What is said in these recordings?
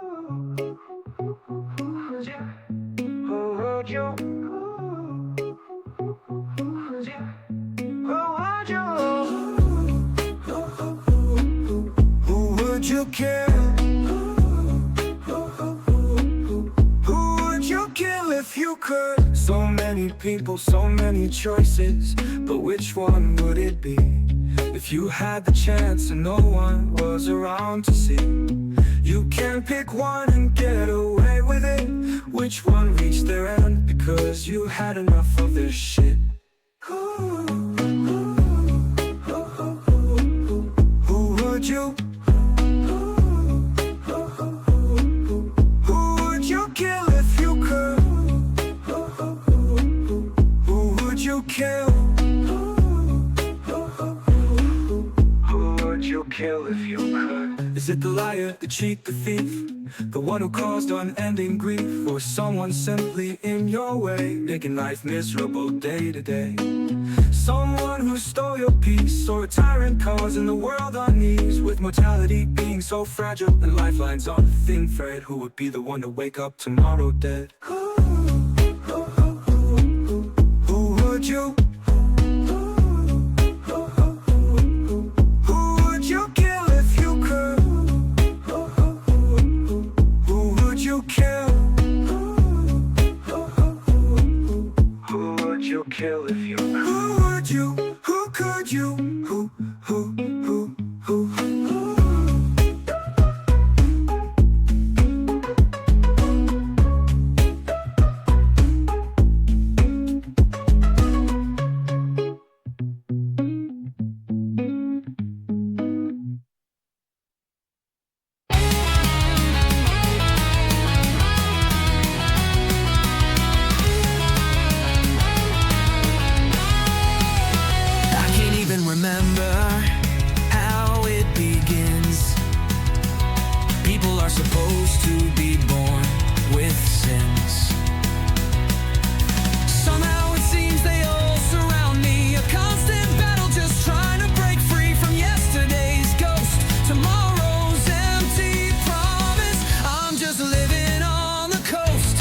Who would you kill? Who would you kill if you could? So many people, so many choices, but which one would it be? If you had the chance and no one was around to see, you can pick one and get away with it. Which one reached their end because you had enough of this shit? Who would you? Who would you kill if you could? Who would you kill? Who would you kill if you could? Is it the liar, the cheat, the thief, the one who caused unending grief, or someone simply in your way, making life miserable day to day? Someone who stole your peace, or a tyrant causing the world unease, with mortality being so fragile and lifelines on a thin thread? Who would be the one to wake up tomorrow dead? Who would you? Who would you kill if you could? Who would you kill? Who would you kill if you could? Who would you? Who could you? Who? Remember how it begins. People are supposed to be born with sins. Somehow it seems they all surround me, a constant battle just trying to break free from yesterday's ghost, tomorrow's empty promise. I'm just living on the coast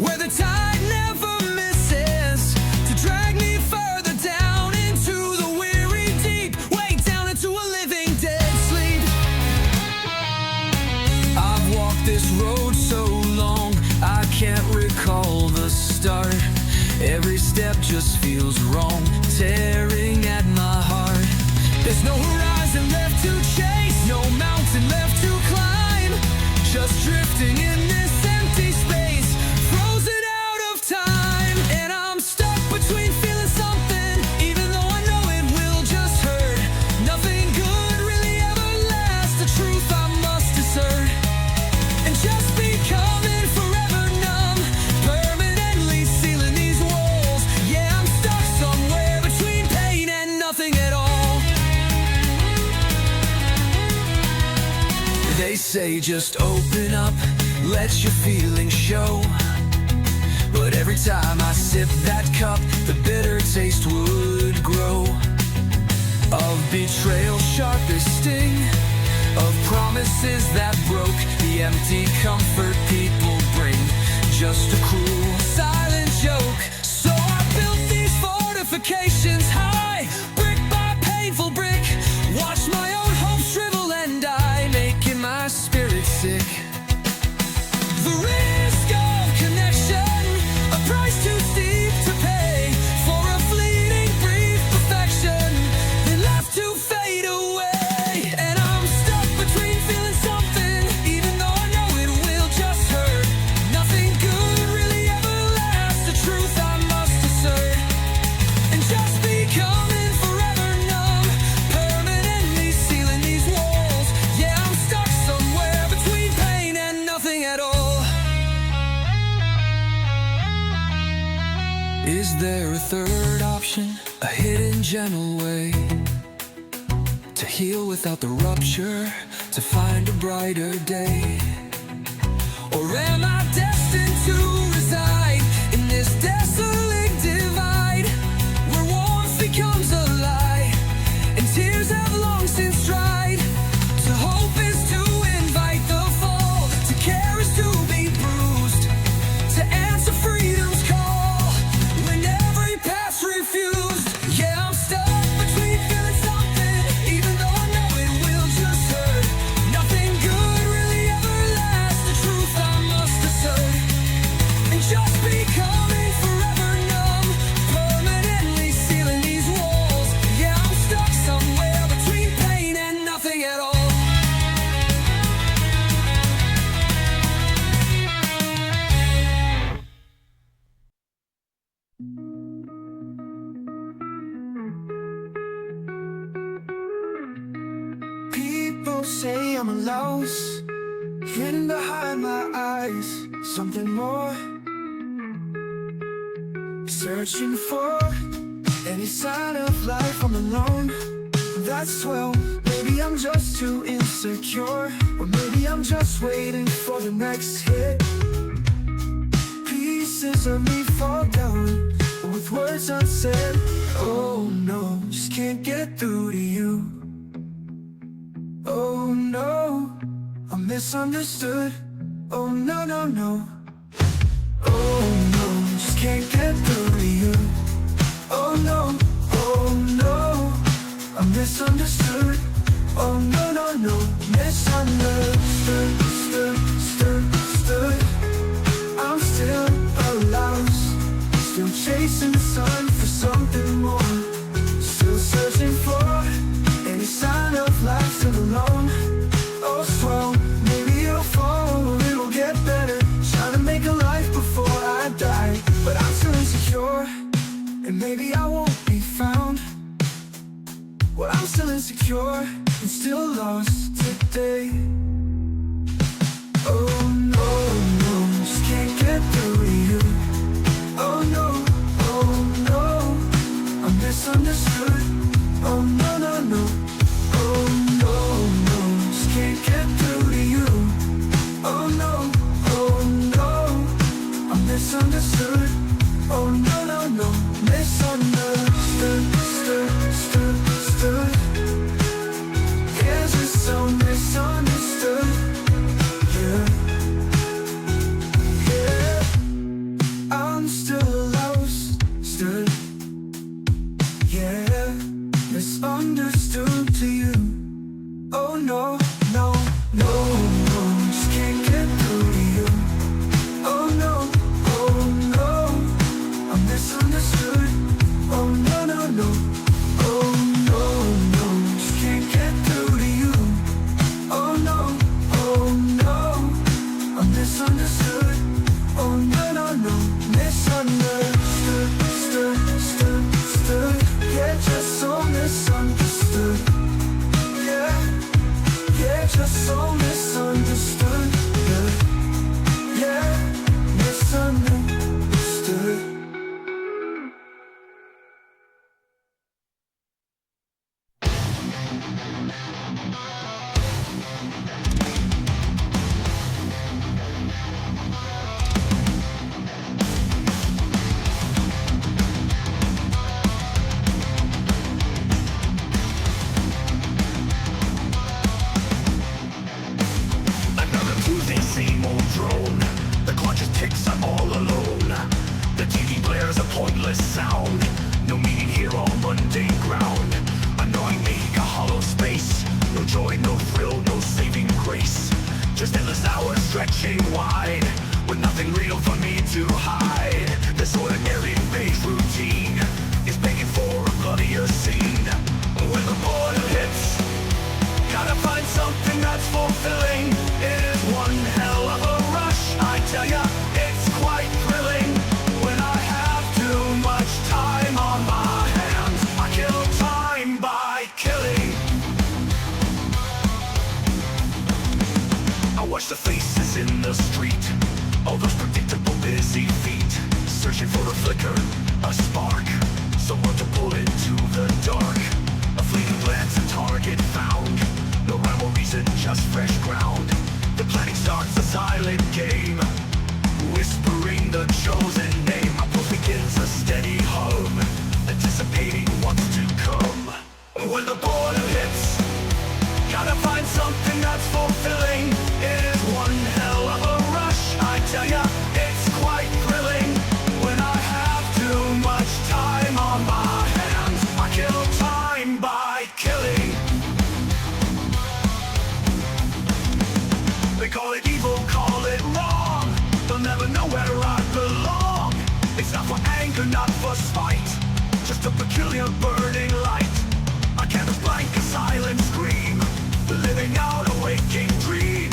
where the tide never misses to drag me further down into the this road so long, I can't recall the start. Every step just feels wrong, tearing at my heart. There's no horizon left to chase, no mountain left to climb, just drifting in this empty space, frozen out of time. And I'm stuck between feeling something, even though I know it will just hurt. Nothing good really ever lasts, the truth I must assert. Just becoming forever numb, permanently sealing these walls. Yeah, I'm stuck somewhere between pain and nothing at all. They say just open up, let your feelings show. But every time I sip that cup, the bitter taste would grow. Of betrayal, sharpest sting, of promises that broke, the empty comfort people bring, just a cruel, silent joke. So I built these fortifications high, brick by painful brick, watch my own hope shrivel and die, making my spirit sick. The risk of connection, a price too steep to pay for a fleeting brief perfection, then left to fade away. Is there a third option, a hidden gentle way to heal without the rupture, to find a brighter day? Or am I destined to reside in this desolate divide, where warmth becomes a lie and tears have long since dried? To hope is to invite the fall, to care louse, hidden behind my eyes, something more. Searching for any sign of life. I'm alone, that's well. Maybe I'm just too insecure, or maybe I'm just waiting for the next hit. Pieces of me fall down with words unsaid. Oh no, just can't get through to you. Oh no, I'm misunderstood. Oh no, no, no. Oh no, just can't get through to you. Oh no, I'm misunderstood. Oh no, no, no, misunderstood, stood. I'm still a louse, still chasing the sun for something more. Still searching for any sign of life, still alone. Oh swell, maybe it'll fall or it'll get better. Trying to make a life before I die, but I'm still insecure, and maybe I won't be found. Well, I'm still insecure and still lost today. Oh no, just can't get through to you. Oh no, I'm misunderstood. Oh no, no, no. Oh no, just can't get through to you. Oh no, I'm misunderstood. Oh no, no, no, misunderstood, stood. Yes, it's so misunderstood. Yeah, I'm still lost, stood. Yeah, misunderstood to you. Oh no, just can't get through to you. Oh no, I'm misunderstood. Oh no, no. Oh no, just can't get through to you. Oh no, I'm misunderstood. Oh no, misunderstood, stood. Yeah, just so misunderstood. Yeah, just so misunderstood. Yeah, misunderstood. Same old drone. The clock just ticks, I'm all alone. The TV blares a pointless sound. No meaning here on mundane ground. Annoying me, a hollow space. No joy, no thrill, no saving grace. Just endless hours stretching wide, with nothing real for me to hide. This ordinary beige routine is begging for a bloodier scene. When the boredom hits, gotta find something that's fulfilling. It is one hell of a rush, I tell ya, it's quite thrilling. When I have too much time on my hands, I kill time by killing. I watch the faces in the street, all those predictable busy feet, searching for a flicker, a spark, someone to pull into the dark. A fleeting glance, a target found. No rhyme or reason, just fresh ground. The planning starts a silent game, whispering the chosen name. My pulse begins a steady hum, anticipating what's to come. When the boredom hits, gotta find something that's fulfilling. It is one hell of a rush, I tell ya, it's quite thrilling. When I have too much time on my hands, I kill time by killing. They call it evil, call it wrong. They'll never know where I belong. It's not for anger, not for spite, just a peculiar burning light. I canvas blank, a silent scream, living out a waking dream.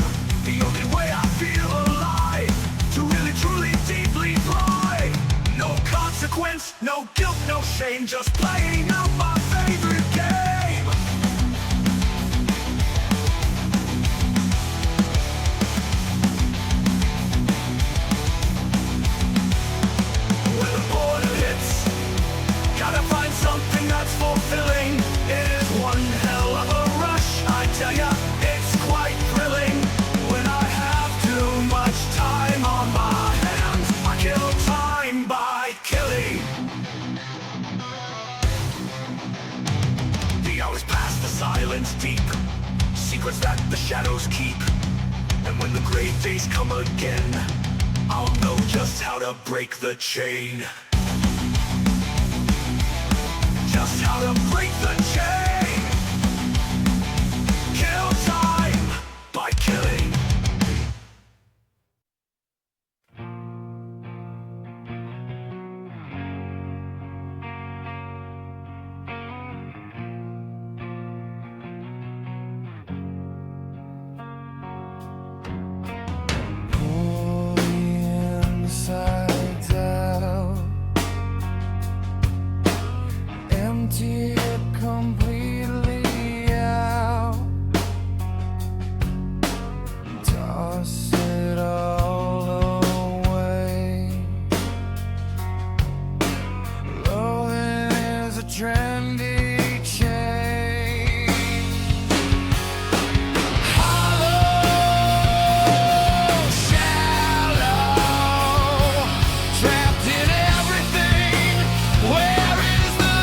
The only way I feel alive, to really truly deeply fly. No consequence, no guilt, no shame, just playing out my favorite game. heroes keep. And when the great days come again, I'll know just how to break the chain. Just how to break the chain. Kill time by killing. Empty it completely out. Toss it all away. Loathing is a trendy change. Hollow, shallow, trapped in everything. Where is the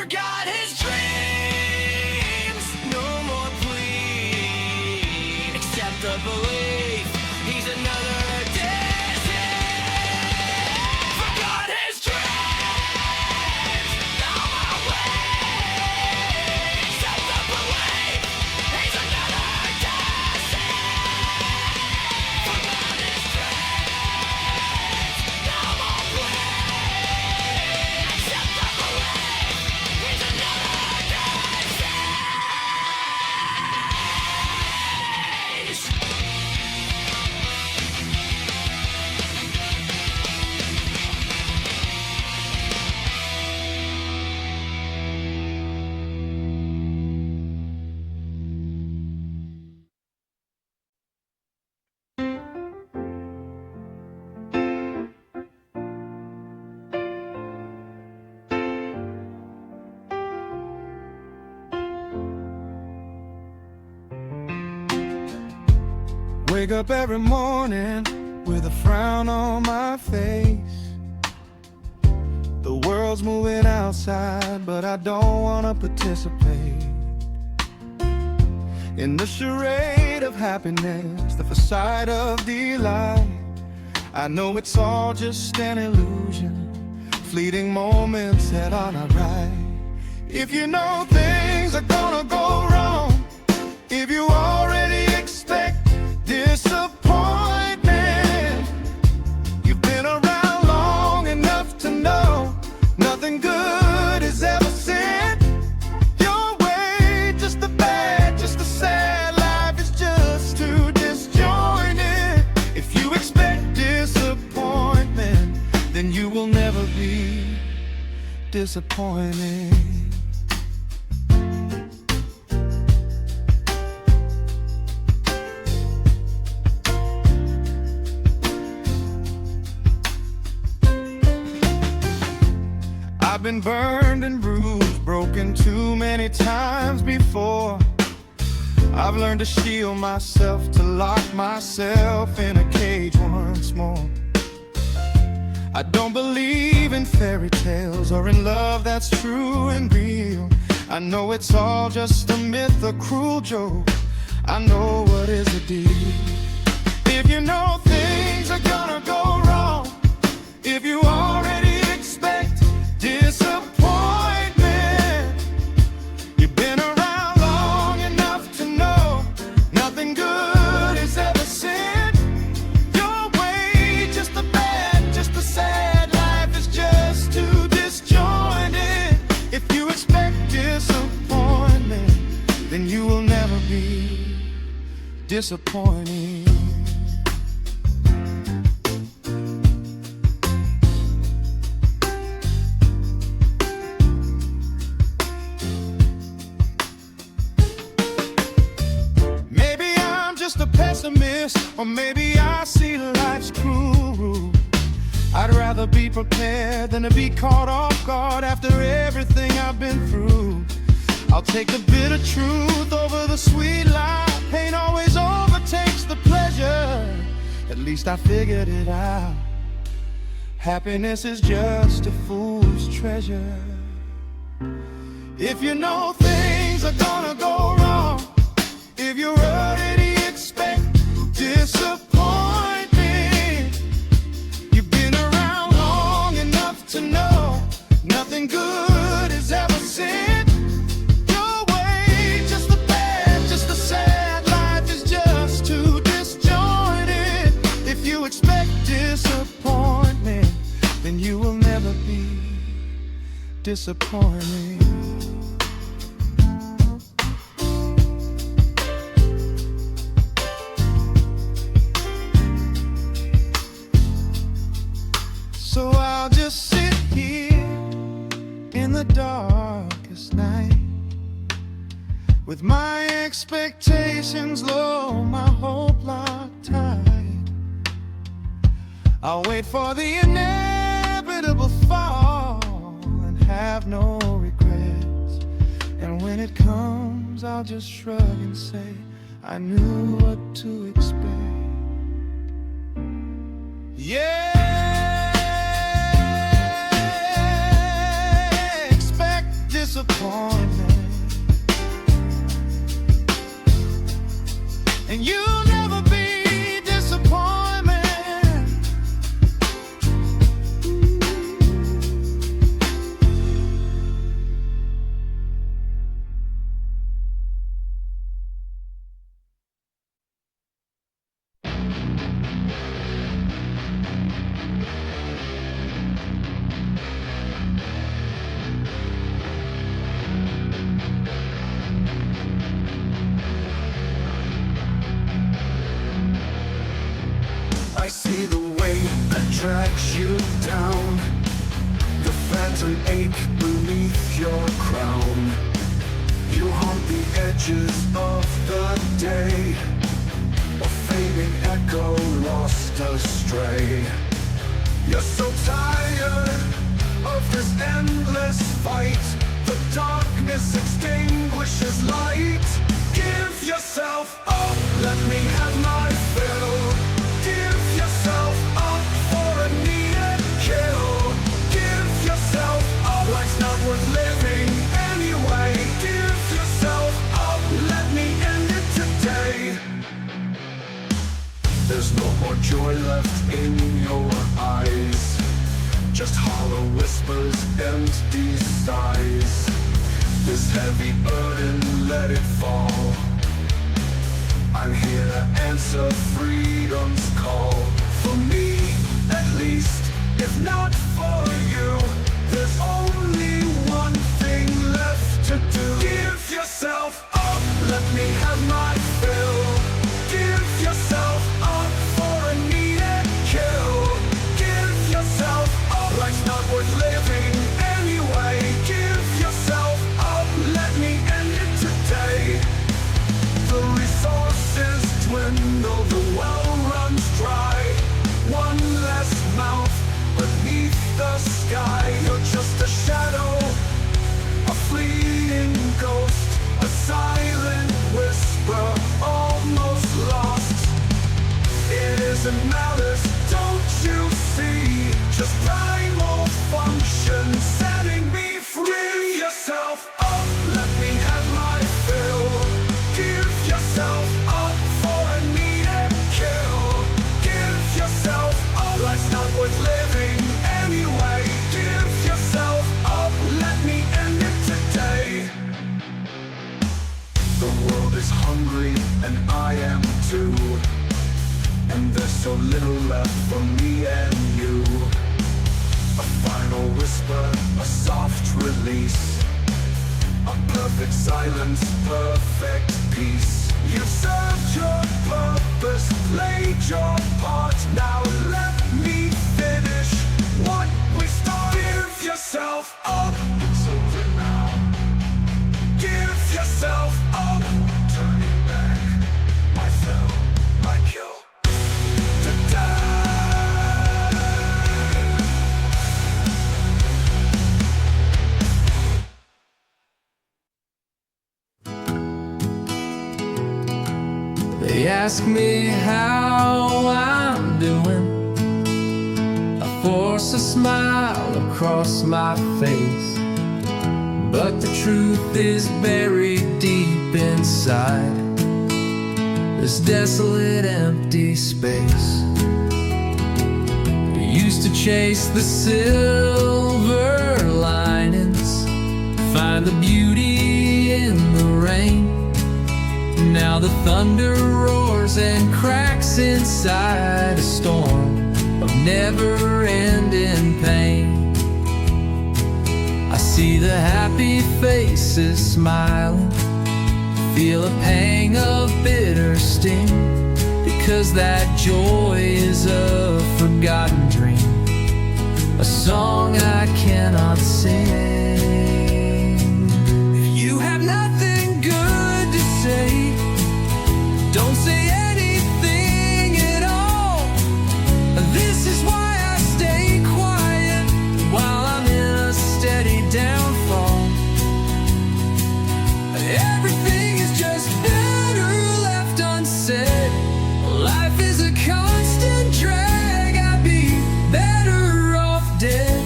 forgot his dreams. No more plea, except the belief he's another disease. Forgot his dreams. No more plea, except the belief he's another disease. Forgot his dreams. No more plea, except the belief he's another disease. Wake up every morning with a frown on my face. The world's moving outside, but I don't wanna participate in the charade of happiness, the facade of delight. I know it's all just an illusion, fleeting moments that are not right. If you know things are gonna go wrong, if you already expect disappointment, you've been around long enough to know nothing good is ever sent your way. Just a bad, just a sad life is just too disjointed. If you expect disappointment, then you will never be disappointed. I've been burned and bruised, broken too many times before. I've learned to shield myself, to lock myself in a cage once more. I don't believe in fairy tales or in love that's true and real. I know it's all just a myth, a cruel joke. I know what is the deal. If you know things are gonna go wrong, if you already expect disappointment, you've been around long enough to know nothing good is ever sent your way. Just a bad, just a sad life is just too disjointed. If you expect disappointment, then you will never be disappointed. A pessimist, or maybe I see life's cruel. I'd rather be prepared than to be caught off guard after everything I've been through. I'll take the bitter truth over the sweet lie. Pain always overtakes the pleasure. At least I figured it out. Happiness is just a fool's treasure. If you know things are gonna go wrong, if you're already expect disappointment, you've been around long enough to know nothing good is ever sent your way. Just a bad, just a sad life is just too disjointed. If you expect disappointment, then you will never be disappointed. So I'll just sit here in the darkest night, with my expectations low, my hope locked tight. I'll wait for the inevitable fall and have no regrets. And when it comes, I'll just shrug and say, I knew what to expect. Yeah! let you down. The phantom ache beneath your crown. You haunt the edges of the day, a fading echo lost astray. You're so tired of this endless fight. The darkness extinguishes light. Give yourself up, let me have my fill. Give yourself up for a needed kill. Give yourself up, life's not worth living anyway. Give yourself up, let me end it today. There's no more joy left in your eyes, just hollow whispers, empty sighs. This heavy burden, let it fall. I'm here to answer freedom's call. For me, at least, if not for you, there's only one thing left to do. Give yourself up, let me have my fill. Give yourself up for a needed kill. Give yourself up, life's not worth living anyway. Give yourself up, let me end it today. The resources dwindle, the well runs dry. One less mouth beneath the sky. You're just a shadow, a fleeting ghost, a silent whisper, almost lost. It isn't malice, don't you see? Just primal function setting me free. Yourself up, let me have my fill. Give yourself up for a needed kill. Give yourself up, life's not worth living anyway. Give yourself up, let me end it today. The world is hungry and I am too, and there's so little left for me and you. A final whisper, a soft release, a perfect silence, perfect peace. You've served your purpose, played your part. Now let me finish what we started. Give yourself up, it's over now. Give yourself up, turning back. I fell, I kill. To die. They ask me how I'm doing. I force a smile across my face, but the truth is buried deep inside this desolate, empty space. We used to chase the silver linings, find the beauty in the rain. Now the thunder roars and cracks inside a storm of never-ending pain. I see the happy faces smiling, feel a pang of bitter sting, because that joy is a forgotten dream, a song I cannot sing. If you have nothing good to say, don't say anything at all. This is why I stay quiet while I'm in a steady downfall. Everything is just better left unsaid. Life is a constant drag, I'd be better off dead.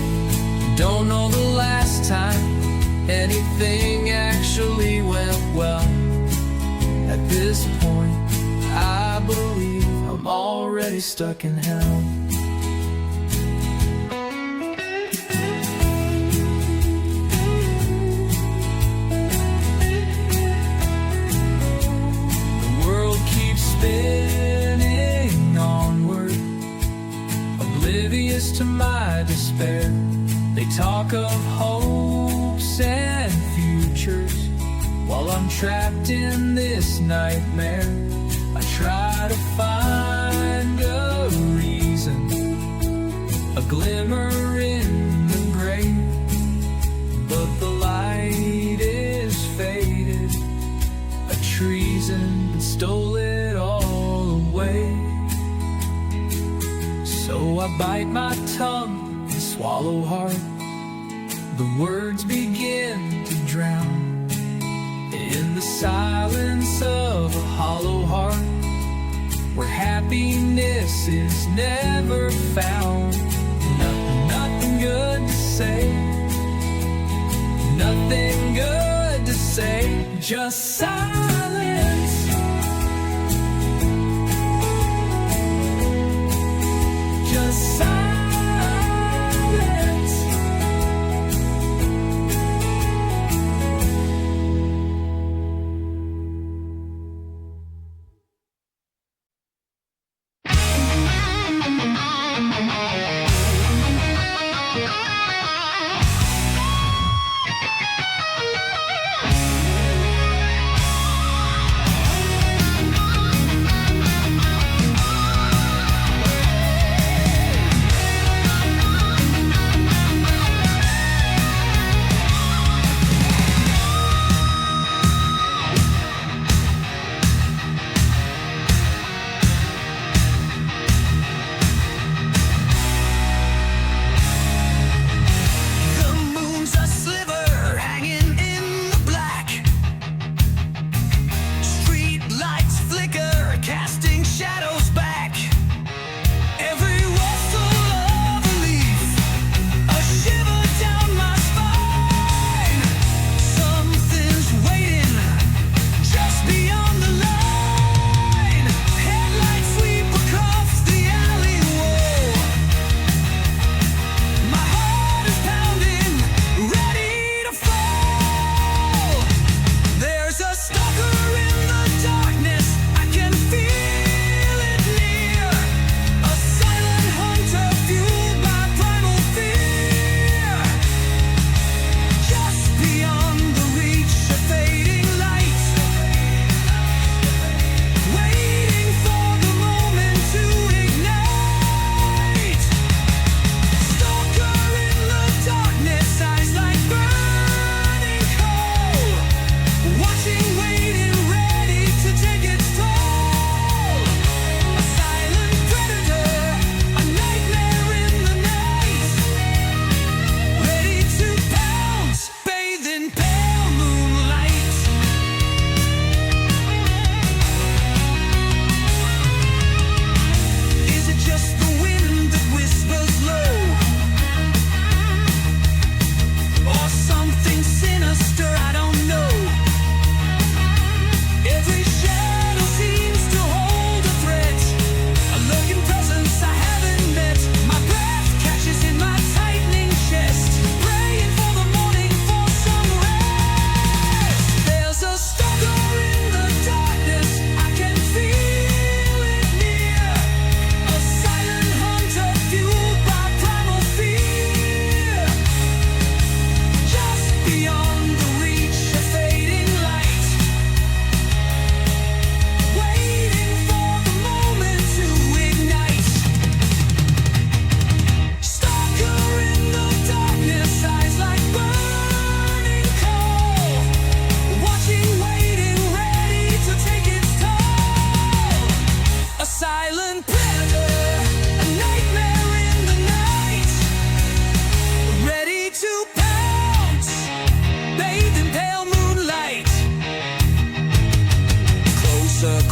Don't know the last time anything actually went well. At this point, I believe I'm already stuck in hell. The world keeps spinning onward, oblivious to my despair. They talk of hopes and futures, while I'm trapped in this nightmare. I try to find a reason, a glimmer in the gray, but the light is faded. A treason stole it all away. So I bite my tongue and swallow hard. The words begin to drown in the silence of a hollow heart, where happiness is never found. Nothing good to say, nothing good to say, just silence. Just silence.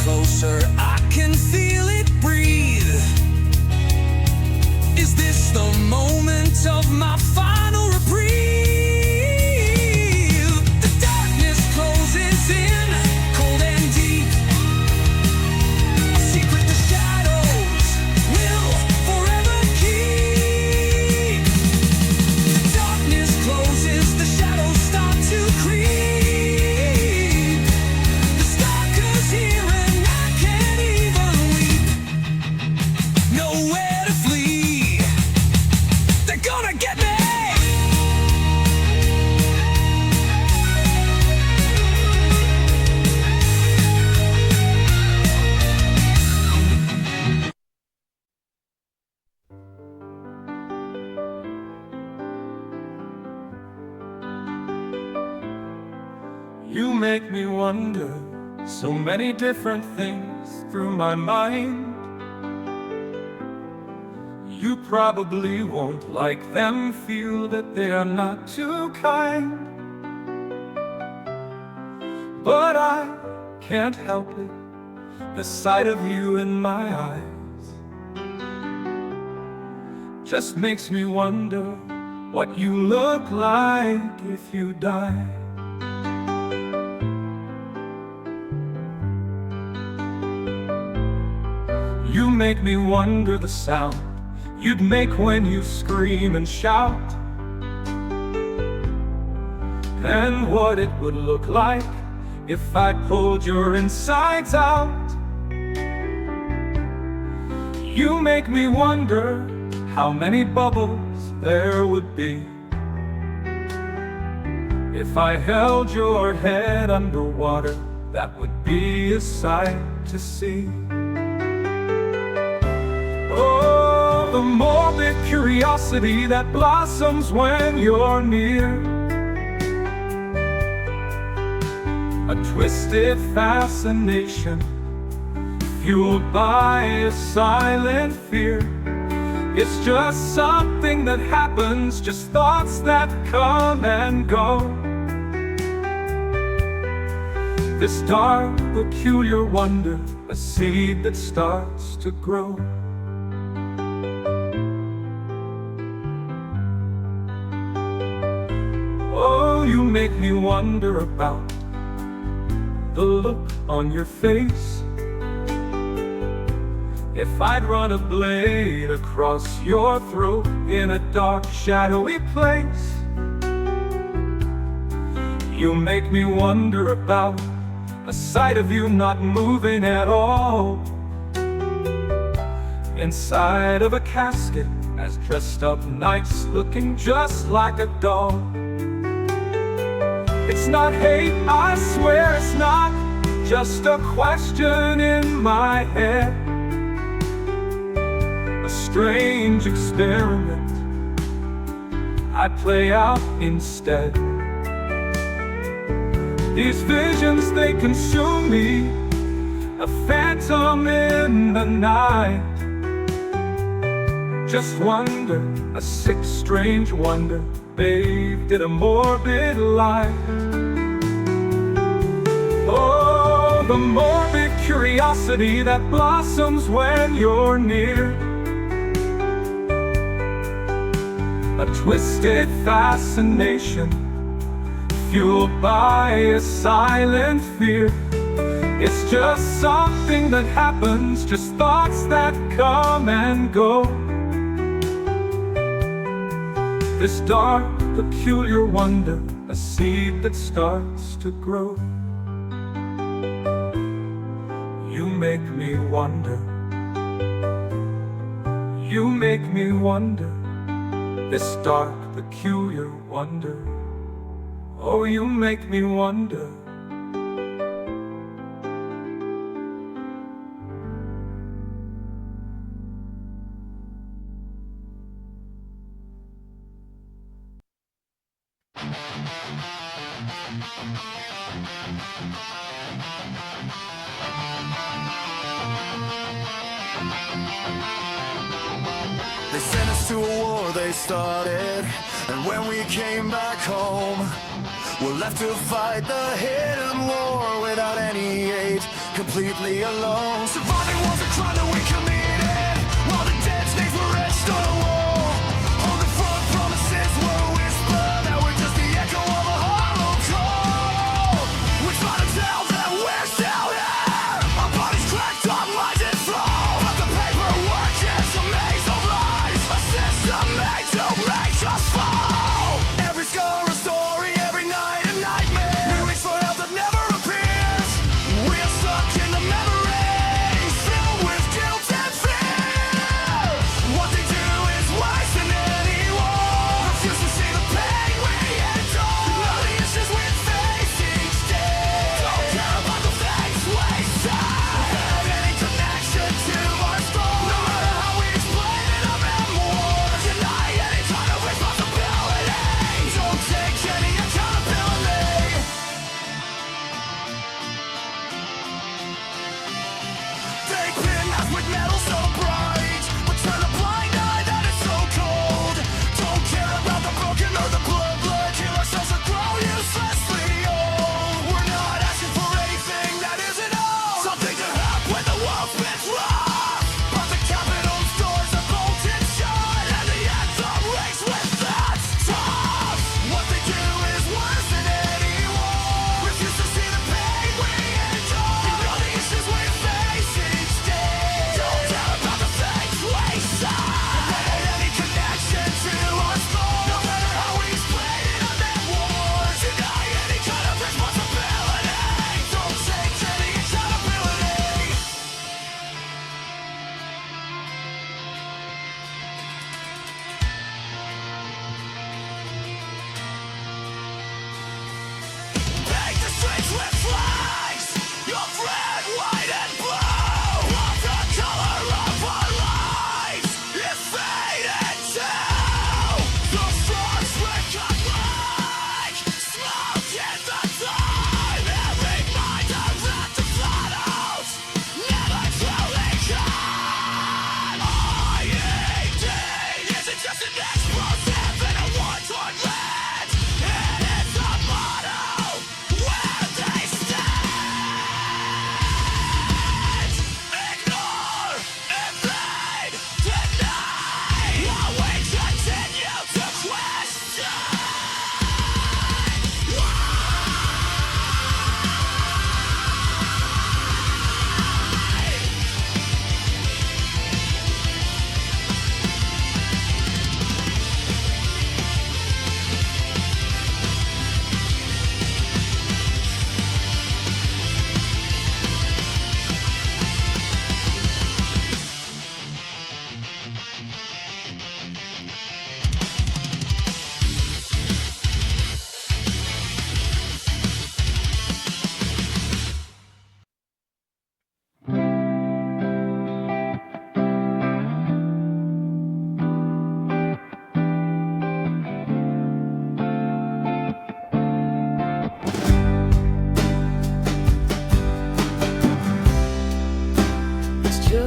Closer, I can feel it breathe. Is this the moment of my final reprieve? The darkness closes in, cold and deep. A secret the shadows will forever keep. The darkness closes, the shadows start to creep. The stalker's here and I can't You make me wonder so many different things through my mind. You probably won't like them, feel that they are not too kind. But I can't help it, the sight of you in my eyes just makes me wonder what you look like if you die. You make me wonder the sound you'd make when you scream and shout, and what it would look like if I pulled your insides out. You make me wonder how many bubbles there would be if I held your head underwater. That would be a sight to see. Oh, the morbid curiosity that blossoms when you're near, a twisted fascination fueled by a silent fear. It's just something that happens, just thoughts that come and go. This dark, peculiar wonder, a seed that starts to grow. Oh, you make me wonder about the look on your face if I'd run a blade across your throat in a dark, shadowy place. You make me wonder about a sight of you not moving at all inside of a casket as dressed up nice, looking just like a doll. It's not hate, I swear it's not, just a question in my head, a strange experiment I play out instead. These visions, they consume me, a phantom in the night. Just wonder, a sick, strange wonder, bathed in a morbid light. Oh, the morbid curiosity that blossoms when you're near, a twisted fascination fueled by a silent fear. It's just something that happens, just thoughts that come and go. This dark, peculiar wonder, a seed that starts to grow. You make me wonder. You make me wonder. This dark, peculiar wonder. Oh, you make me wonder. They sent us to a war they started, and when we came back home, we're left to fight the hidden war without any aid, completely alone. Surviving was a crime that we committed, while the dead snakes were etched on a wall. On the front, promises were a whisper that were just the echo of a hollow call. We're trying to tell them we're still here, our bodies cracked, our minds in flow, but the paperwork is a maze of lies, a system made to make us fall. Every scar a story, every night a nightmare. We reach for help that never appears. We are stuck in the memories, filled with guilt and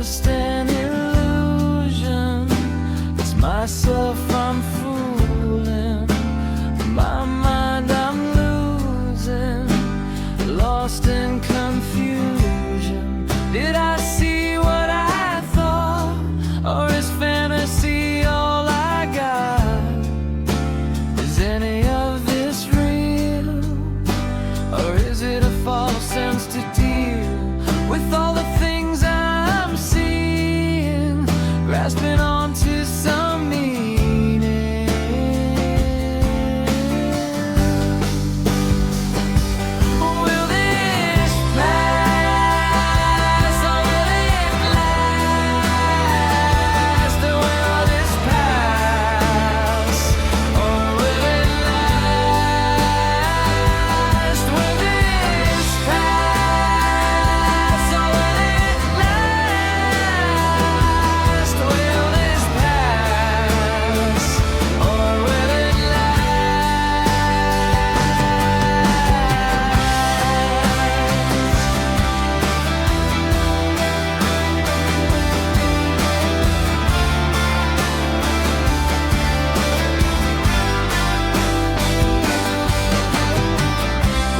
just an illusion. It's myself I'm fooling, my mind I'm losing, lost in confusion. Did I see what I thought, or is fantasy all I got? Is any of this real, or is it a false sense to deal with all the things I'm seeing, grasping onto some meaning? Will this pass, or will it last? Or will this pass, or will it last? Will this pass, or will it last? Will this pass, or will it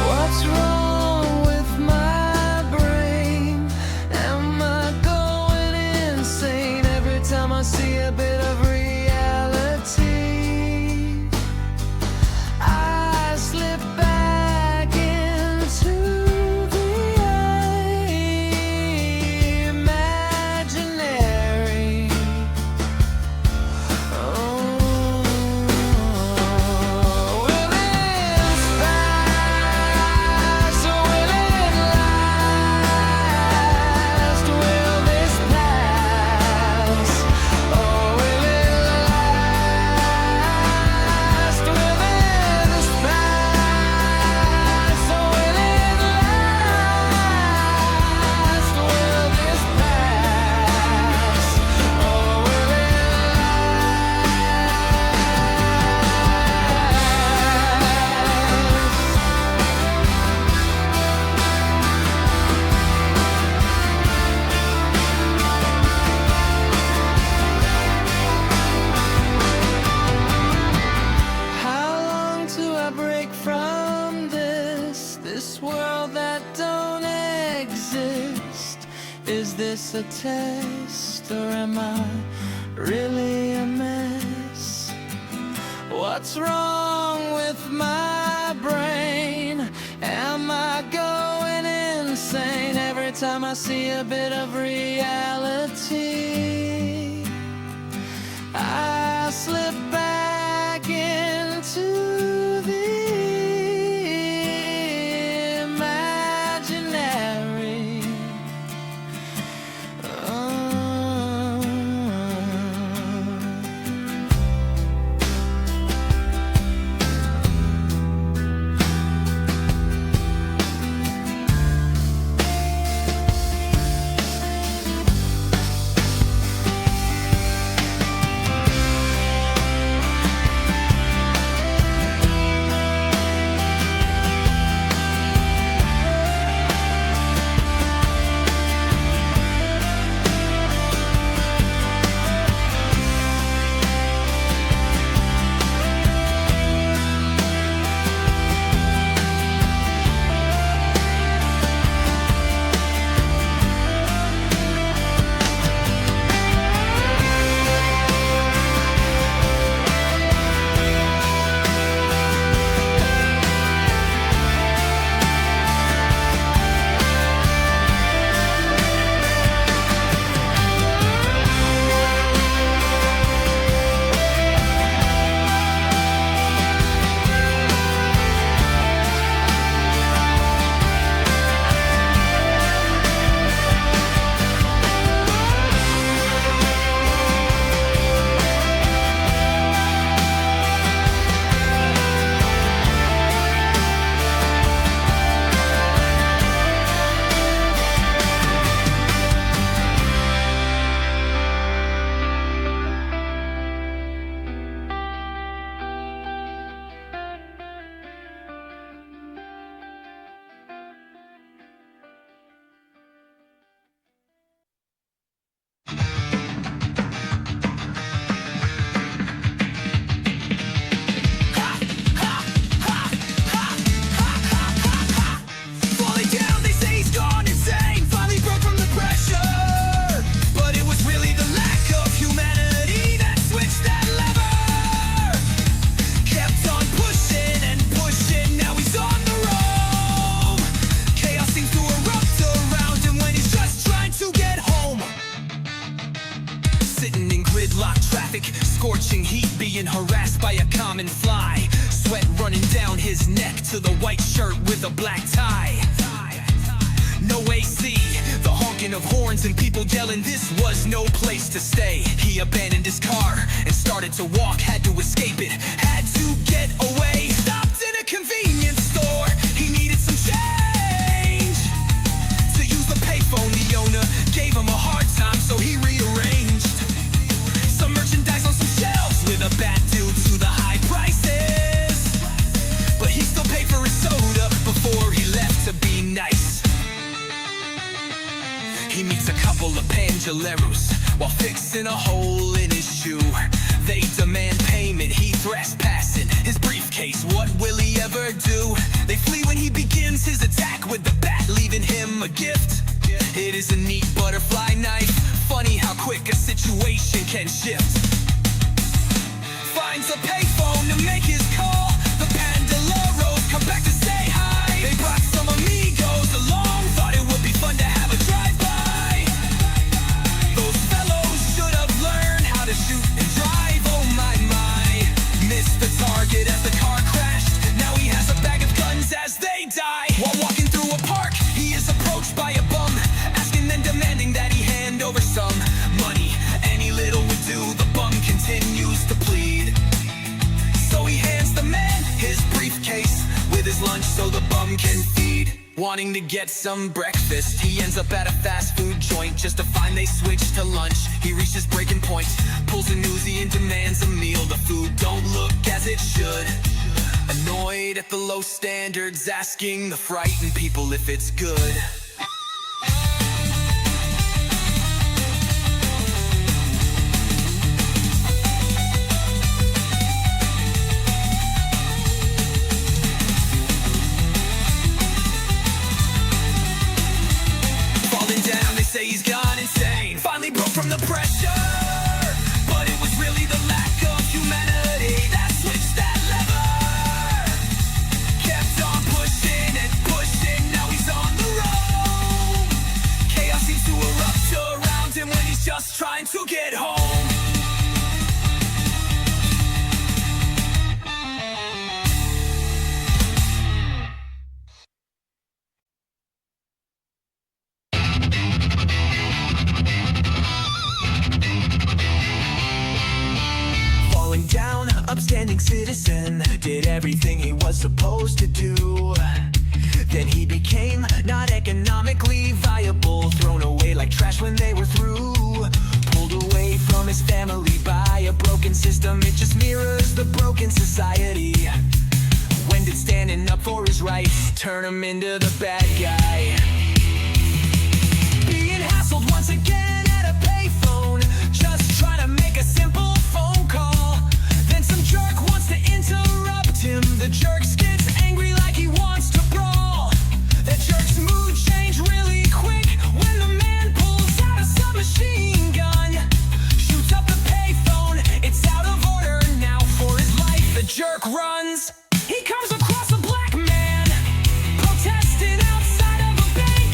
What's wrong with my brain? Am I going insane every time I see a bit of reality? I slip back into the imaginary. Will this pass, or will it last? Will this pass, or will it last? Will this pass, or will it last? Will this pass, or will it How long till I break from this world that don't exist? Is this a test, or am I really a mess? What's wrong with my brain? Am I going insane every time I see a bit of reality? I slip back into the imaginary. to the white shirt with a black tie. No AC, the honking of horns and people yelling, this was no place to stay. He abandoned his car and started to walk, had to escape it, had to get away. Stopped in a convenience store, he needed some change. To use the payphone, the owner gave him a hard time, so he rearranged some merchandise on some shelves with a bat due to the high prices. But he still paid for his soda before he left to be nice. He meets a couple of panjaleros while fixing a hole in his shoe. They demand payment, he trespassing his briefcase. What will he ever do? They flee when he begins his attack with the bat, leaving him a gift. It is a neat butterfly knife. Funny how quick a situation can shift. Finds a payphone to make his call. The Pandaleros come back to say hi. They brought some amigos along, thought it would be fun to have a drive-by. Those fellows should have learned how to shoot and drive. Oh my, missed the target as the car crashed. Now he has a bag of guns as they die. While walking through a park, he is approached by a bum, asking and demanding that he hand over some money. Any little would do, the bum continues to plead. So he hands the man his briefcase with his lunch so the bum can feed. Wanting to get some breakfast, he ends up at a fast food joint just to find they switched to lunch. He reaches breaking point, pulls an Uzi and demands a meal. The food don't look as it should. Annoyed at the low standards, asking the frightened people if it's good. Say he's gone insane, finally broke from the pressure, but it was really the lack of humanity that switched that lever. Kept on pushing and pushing, now he's on the road. Chaos seems to erupt around him when he's just trying to get home. Down, upstanding citizen, did everything he was supposed to do. Then he became not economically viable, thrown away like trash when they were through. Pulled away from his family by a broken system, it just mirrors the broken society. When did standing up for his rights turn him into the bad guy? Being hassled once again at a payphone, just trying to make a simple phone call. Some jerk wants to interrupt him. The jerk gets angry like he wants to brawl. That jerk's mood changed really quick when the man pulls out a submachine gun, shoots up the payphone. It's out of order now for his life. The jerk runs. He comes across a black man protesting outside of a bank,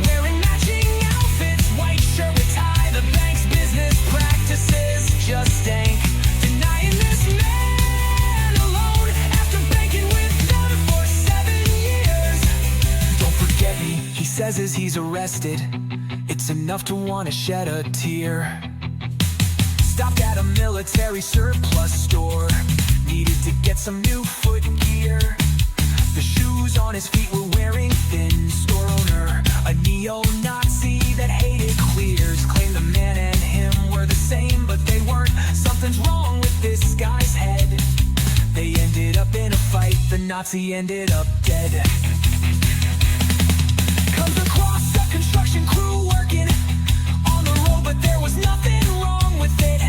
wearing matching outfits, white shirt with tie. The bank's business practices just stank. Says as he's arrested, it's enough to want to shed a tear. Stopped at a military surplus store, needed to get some new footgear. The shoes on his feet were wearing thin. Store owner, a neo-Nazi that hated queers, claimed the man and him were the same, but they weren't. Something's wrong with this guy's head. They ended up in a fight, the Nazi ended up dead. Comes across a construction crew working on the road, but there was nothing wrong with it.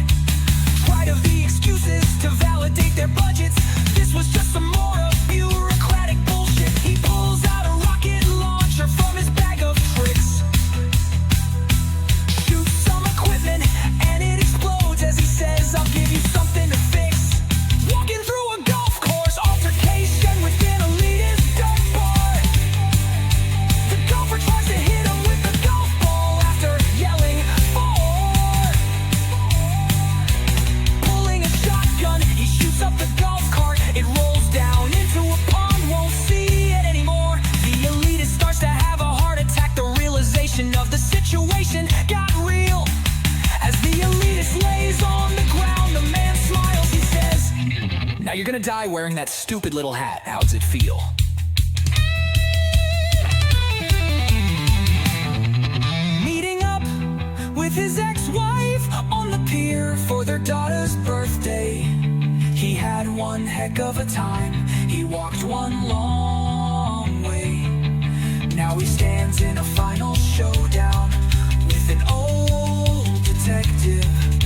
Tried of the excuses to validate their budgets. This was just some more of bureaucratic bullshit. He pulls out a rocket launcher from his bag of tricks, shoots some equipment, and it explodes as he says, I'll give you something to fix. Walking through a golf course, altercation within a elitist dirt bar. The golfer tries to hit him with a golf ball after yelling "four." Pulling a shotgun, he shoots up the golf cart. It rolls down guy wearing that stupid little hat. How's it feel? Meeting up with his ex-wife on the pier for their daughter's birthday. He had one heck of a time. He walked one long way. Now he stands in a final showdown with an old detective.